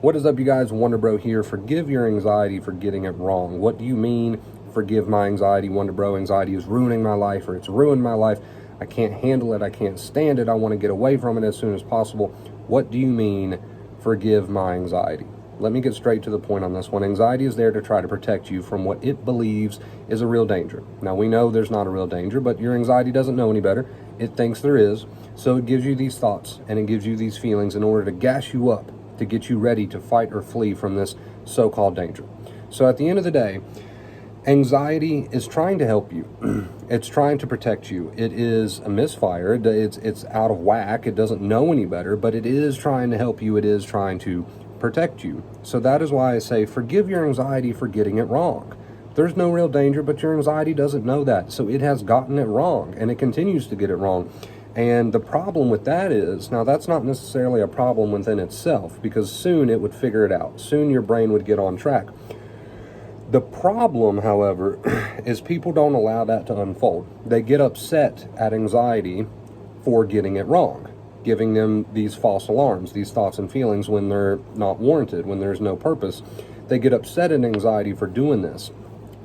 What is up, you guys? Wonder Bro here. Forgive your anxiety for getting it wrong. What do you mean, forgive my anxiety, Wonder Bro? Anxiety is ruining my life, or it's ruined my life. I can't handle it. I can't stand it. I want to get away from it as soon as possible. What do you mean, forgive my anxiety? Let me get straight to the point on this one. Anxiety is there to try to protect you from what it believes is a real danger. Now, we know there's not a real danger, but your anxiety doesn't know any better. It thinks there is. So it gives you these thoughts and it gives you these feelings in order to gas you up, to get you ready to fight or flee from this so-called danger. So at the end of the day, anxiety is trying to help you. It's trying to protect you. It is a misfire. It's out of whack. It doesn't know any better, but it is trying to help you. It is trying to protect you. So that is why I say forgive your anxiety for getting it wrong. There's no real danger, but your anxiety doesn't know that. So it has gotten it wrong, and it continues to get it wrong. And the problem with that is, now that's not necessarily a problem within itself, because soon it would figure it out. Soon your brain would get on track. The problem, however, is people don't allow that to unfold. They get upset at anxiety for getting it wrong, giving them these false alarms, these thoughts and feelings when they're not warranted, when there's no purpose. They get upset at anxiety for doing this.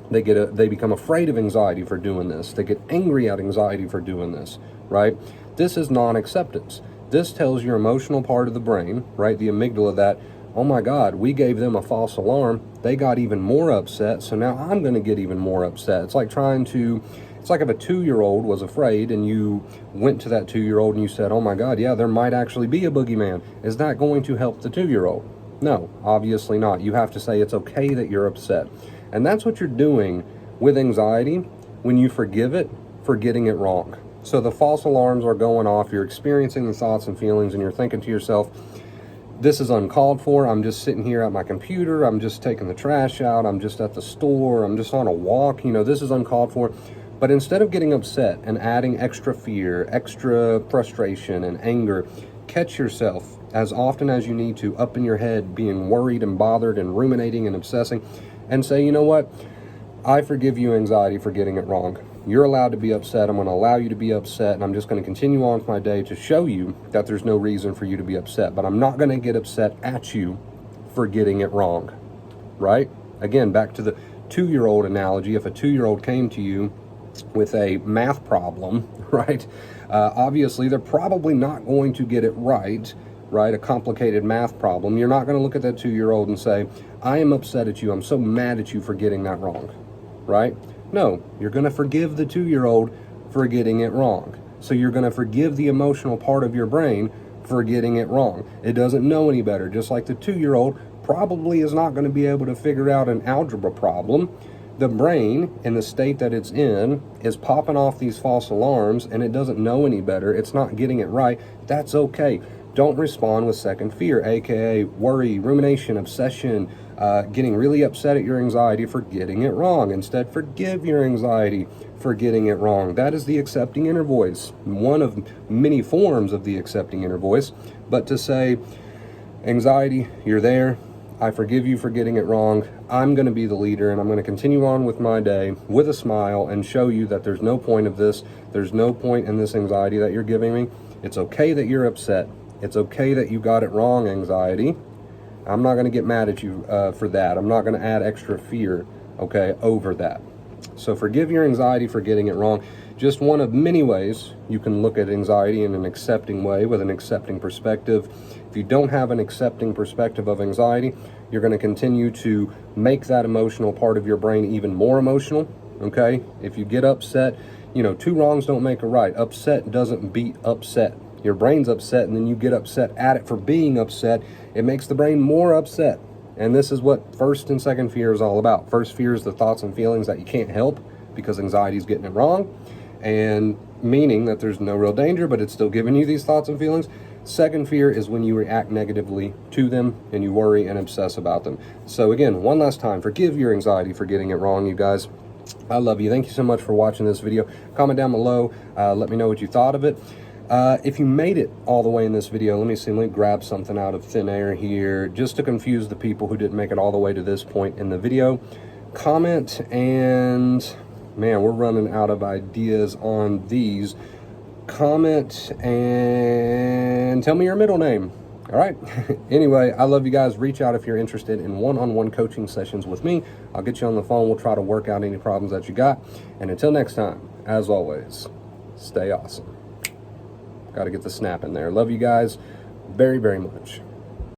They become afraid of anxiety for doing this. They get angry at anxiety for doing this, right? This is non-acceptance. This tells your emotional part of the brain, right, the amygdala, that, oh my God, we gave them a false alarm. They got even more upset, so now I'm going to get even more upset. It's like if a 2-year-old was afraid and you went to that 2-year-old and you said, oh my God, yeah, there might actually be a boogeyman. Is that going to help the 2-year-old? No, obviously not. You have to say it's okay that you're upset. And that's what you're doing with anxiety when you forgive it for getting it wrong. So the false alarms are going off, you're experiencing the thoughts and feelings, and you're thinking to yourself, this is uncalled for. I'm just sitting here at my computer. I'm just taking the trash out. I'm just at the store. I'm just on a walk. This is uncalled for. But instead of getting upset and adding extra fear, extra frustration and anger, catch yourself as often as you need to up in your head, being worried and bothered and ruminating and obsessing, and say, you know what? I forgive you, anxiety, for getting it wrong. You're allowed to be upset. I'm going to allow you to be upset, and I'm just going to continue on with my day to show you that there's no reason for you to be upset. But I'm not going to get upset at you for getting it wrong, right? Again, back to the 2-year-old analogy. If a 2-year-old came to you with a math problem, right, obviously they're probably not going to get it right, a complicated math problem. You're not going to look at that 2-year-old and say, I am upset at you. I'm so mad at you for getting that wrong, right? No, you're going to forgive the 2-year-old for getting it wrong. So you're going to forgive the emotional part of your brain for getting it wrong. It doesn't know any better. Just like the 2-year-old probably is not going to be able to figure out an algebra problem. The brain, in the state that it's in, is popping off these false alarms, and it doesn't know any better. It's not getting it right. That's okay. Don't respond with second fear, aka worry, rumination, obsession, getting really upset at your anxiety for getting it wrong. Instead, forgive your anxiety for getting it wrong. That is the accepting inner voice, one of many forms of the accepting inner voice. But to say, anxiety, you're there. I forgive you for getting it wrong. I'm going to be the leader, and I'm going to continue on with my day with a smile and show you that there's no point of this. There's no point in this anxiety that you're giving me. It's okay that you're upset. It's okay that you got it wrong, anxiety. I'm not going to get mad at you for that. I'm not going to add extra fear, okay, over that. So forgive your anxiety for getting it wrong. Just one of many ways you can look at anxiety in an accepting way, with an accepting perspective. If you don't have an accepting perspective of anxiety, you're going to continue to make that emotional part of your brain even more emotional, okay? If you get upset, 2 wrongs don't make a right. Upset doesn't beat upset. Your brain's upset, and then you get upset at it for being upset. It makes the brain more upset. And this is what first and second fear is all about. First fear is the thoughts and feelings that you can't help because anxiety is getting it wrong, and meaning that there's no real danger, but it's still giving you these thoughts and feelings. Second fear is when you react negatively to them and you worry and obsess about them. So again, one last time, forgive your anxiety for getting it wrong, you guys. I love you. Thank you so much for watching this video. Comment down below. Let me know what you thought of it. If you made it all the way in this video, let me grab something out of thin air here, just to confuse the people who didn't make it all the way to this point in the video. Comment, and man, we're running out of ideas on these. Comment and tell me your middle name. All right. Anyway, I love you guys. Reach out if you're interested in one-on-one coaching sessions with me. I'll get you on the phone. We'll try to work out any problems that you got. And until next time, as always, stay awesome. Got to get the snap in there. Love you guys very, very much.